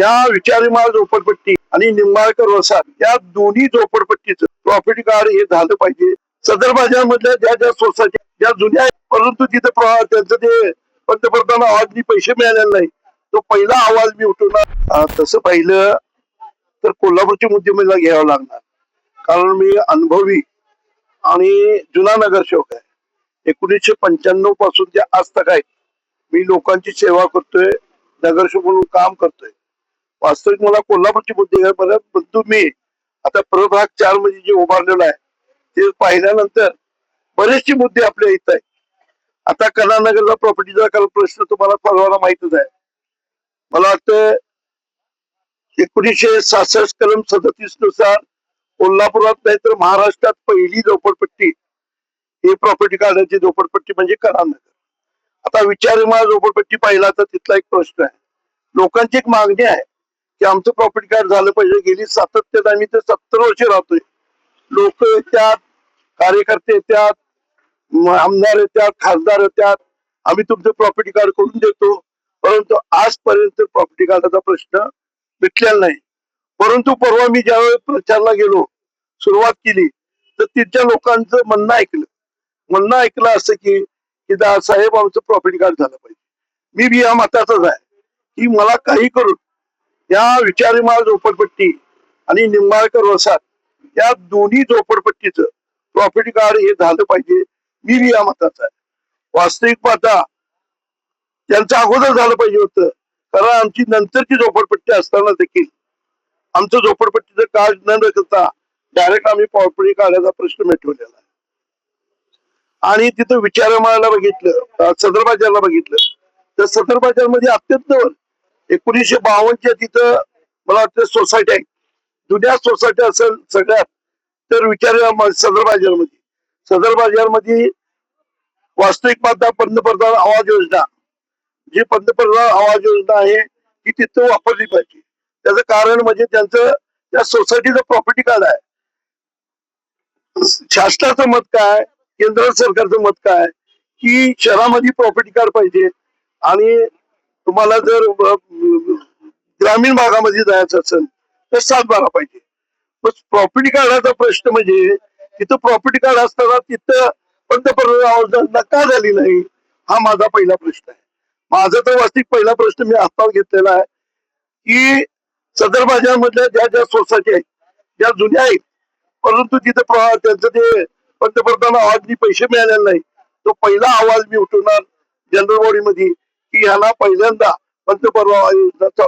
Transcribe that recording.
या विचारीमाळ झोपडपट्टी आणि निंबाळकर वसाहत या दोन्ही झोपडपट्टीचं प्रॉफिट कार्ड हे झालं पाहिजे. सदर बाजारमधल्या ज्या ज्या सोसायटी ज्या जुन्या आहेत परंतु तिथं त्यांचं ते पंतप्रधान आवाजनी पैसे मिळालेले नाही, तो पहिला आवाज मी उठवणार. तसं पाहिलं तर कोल्हापूरचे मुद्दे मला घ्यावं लागणार, कारण मी अनुभवी आणि जुना नगरसेवक आहे. 1995 पासून ते आज तक आहे मी लोकांची सेवा करतोय, नगरसेवक म्हणून काम करतोय. वास्तविक मला कोल्हापूरचे मुद्दे घ्या. परंतु मी आता प्रभाग 4 मध्ये जे उभारलेलं आहे ते पाहिल्यानंतर बरेचसे मुद्दे आपल्या इथं आहेत. आता कलानगरला प्रॉपर्टीचा काल प्रश्न तुम्हाला सर्वांना माहितच आहे. मला वाटतं 1966 कलम 37 नुसार कोल्हापुरात नाही तर महाराष्ट्रात पहिली झोपडपट्टी ही प्रॉपर्टी कार्डाची झोपडपट्टी म्हणजे कलानगर. आता विचारमाळ झोपडपट्टी पाहिला तर तिथला एक प्रश्न आहे. लोकांची एक मागणी आहे की आमचं प्रॉपर्टी कार्ड झालं पाहिजे. गेली सातत्यात आम्ही ते 70 वर्ष राहतोय. लोक येतात, कार्यकर्ते येतात, आमदार येतात, खासदार येतात, आम्ही तुमचं प्रॉपर्टी कार्ड करून देतो, परंतु आजपर्यंत प्रॉपर्टी कार्डाचा प्रश्न मिटलेला नाही. परंतु परवा मी ज्यावेळेस प्रचारला गेलो, सुरुवात केली, तर तिथच्या लोकांचं म्हणणं ऐकलं असं की साहेब आमचं प्रॉपर्टी कार्ड झालं पाहिजे. मी बी या मताचाच आहे की मला काही करून या विचारीमाळ झोपडपट्टी आणि निंबाळकर वसाहत या दोन्ही झोपडपट्टीचं प्रॉपर्टी कार्ड हे झालं पाहिजे. मी बी या मताचा आहे. वास्तविक पाहता त्यांचं अगोदर झालं पाहिजे होतं, कारण आमची नंतरची झोपडपट्टी असताना देखील आमचं झोपडपट्टीचं कार्ड न करता डायरेक्ट आम्ही प्रॉपर्टी कार्डाचा प्रश्न मिटवलेला आहे. आणि तिथं विचारमाळाला बघितलं, सदर बाजारला बघितलं तर सदर बाजार मध्ये अत्यंत 1952च्या तिथं मला वाटतं सोसायटी आहे, जुन्या सोसायटी असेल सगळ्यात तर सदर बाजार मध्ये वास्तविक पाहता पंतप्रधान आवाज योजना, जी पंतप्रधान आवाज योजना आहे ती तिथं वापरली पाहिजे. त्याचं कारण म्हणजे त्यांचं त्या सोसायटीचं प्रॉपर्टी कार्ड आहे. शासनाचं मत काय, केंद्र सरकारचं मत काय की शहरामध्ये प्रॉपर्टी कार्ड पाहिजे आणि तुम्हाला जर ग्रामीण भागामध्ये जायचं असेल तर 7/12 पाहिजे. प्रॉपर्टी कार्डाचा प्रश्न म्हणजे तिथं प्रॉपर्टी कार्ड असताना तिथं पंतप्रधान आवाज योजना का झाली नाही, हा माझा पहिला प्रश्न आहे. माझा तर वास्तविक पहिला प्रश्न मी हातात घेतलेला आहे की सदर बाजार मधल्या ज्या ज्या सोसायटी आहेत ज्या जुन्या आहेत परंतु तिथं त्यांचं ते पंतप्रधान आवाजनी पैसे मिळालेले नाही, तो पहिला आवाज मी उठवणार जनरल बॉडी मध्ये की ह्याला पहिल्यांदा पंतप्रधान योजना चालू